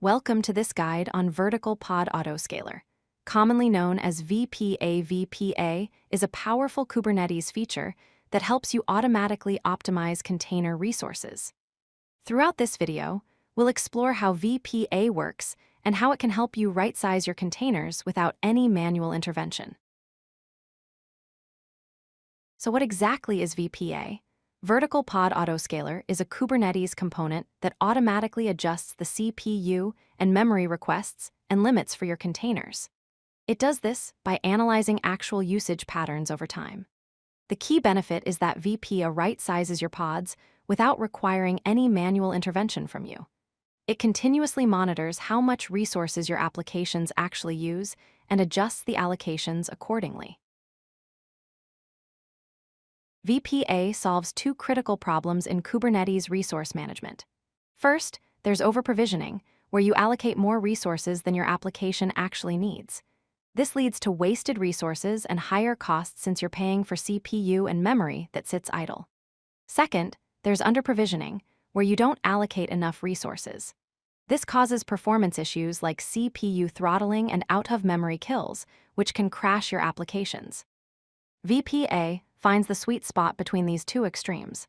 Welcome to this guide on Vertical Pod Autoscaler. Commonly known as VPA is a powerful Kubernetes feature that helps you automatically optimize container resources. Throughout this video, we'll explore how VPA works and how it can help you right-size your containers without any manual intervention. So what exactly is VPA? Vertical Pod Autoscaler is a Kubernetes component that automatically adjusts the CPU and memory requests and limits for your containers. It does this by analyzing actual usage patterns over time. The key benefit is that VPA right-sizes your pods without requiring any manual intervention from you. It continuously monitors how much resources your applications actually use and adjusts the allocations accordingly. VPA solves two critical problems in Kubernetes resource management. First, there's overprovisioning, where you allocate more resources than your application actually needs. This leads to wasted resources and higher costs since you're paying for CPU and memory that sits idle. Second, there's underprovisioning, where you don't allocate enough resources. This causes performance issues like CPU throttling and out-of-memory kills, which can crash your applications. VPA finds the sweet spot between these two extremes.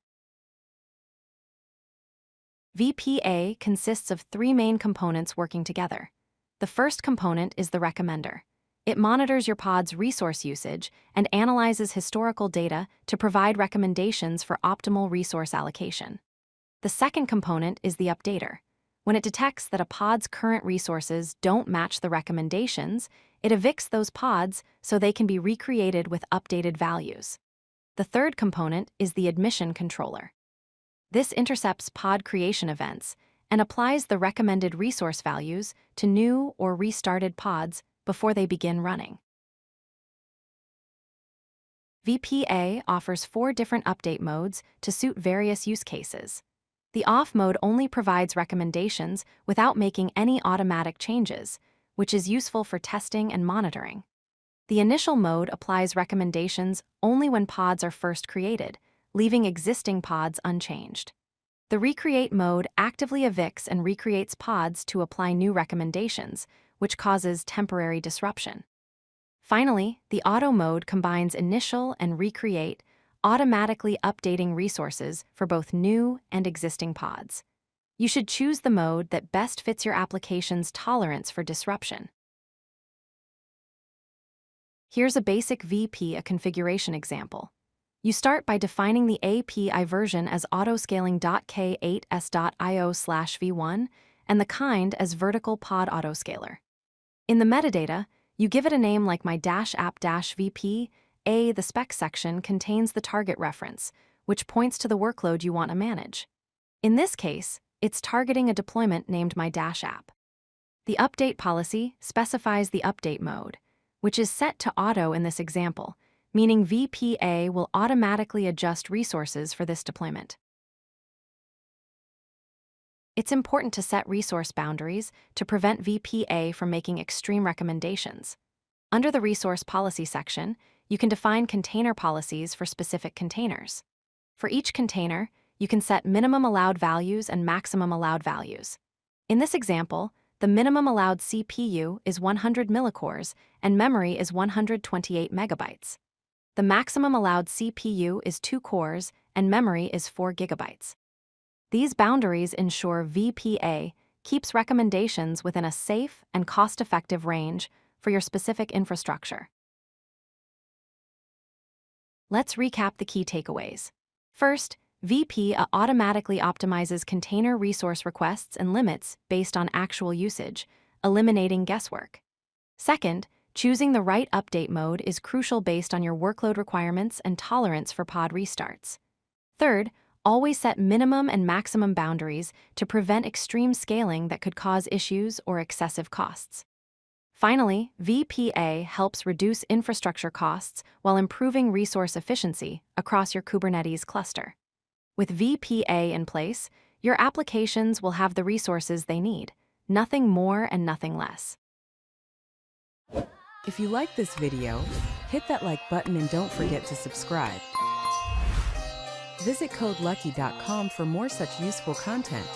VPA consists of three main components working together. The first component is the recommender. It monitors your pod's resource usage and analyzes historical data to provide recommendations for optimal resource allocation. The second component is the updater. When it detects that a pod's current resources don't match the recommendations, it evicts those pods so they can be recreated with updated values. The third component is the admission controller. This intercepts pod creation events and applies the recommended resource values to new or restarted pods before they begin running. VPA offers 4 different update modes to suit various use cases. The off mode only provides recommendations without making any automatic changes, which is useful for testing and monitoring. The initial mode applies recommendations only when pods are first created, leaving existing pods unchanged. The recreate mode actively evicts and recreates pods to apply new recommendations, which causes temporary disruption. Finally, the auto mode combines initial and recreate, automatically updating resources for both new and existing pods. You should choose the mode that best fits your application's tolerance for disruption. Here's a basic VPA configuration example. You start by defining the API version as autoscaling.k8s.io/v1 and the kind as Vertical Pod Autoscaler. In the metadata, you give it a name like my-app-vp. The spec section contains the target reference, which points to the workload you want to manage. In this case, it's targeting a deployment named my-app. The update policy specifies the update mode, which is set to auto in this example, meaning VPA will automatically adjust resources for this deployment. It's important to set resource boundaries to prevent VPA from making extreme recommendations. Under the Resource Policy section, you can define container policies for specific containers. For each container, you can set minimum allowed values and maximum allowed values. In this example, the minimum allowed CPU is 100 millicores and memory is 128 megabytes. The maximum allowed CPU is 2 cores and memory is 4 gigabytes. These boundaries ensure VPA keeps recommendations within a safe and cost-effective range for your specific infrastructure. Let's recap the key takeaways. First, VPA automatically optimizes container resource requests and limits based on actual usage, eliminating guesswork. Second, choosing the right update mode is crucial based on your workload requirements and tolerance for pod restarts. Third, always set minimum and maximum boundaries to prevent extreme scaling that could cause issues or excessive costs. Finally, VPA helps reduce infrastructure costs while improving resource efficiency across your Kubernetes cluster. With VPA in place, your applications will have the resources they need, nothing more and nothing less. If you like this video, hit that like button and don't forget to subscribe. Visit codelucky.com for more such useful content.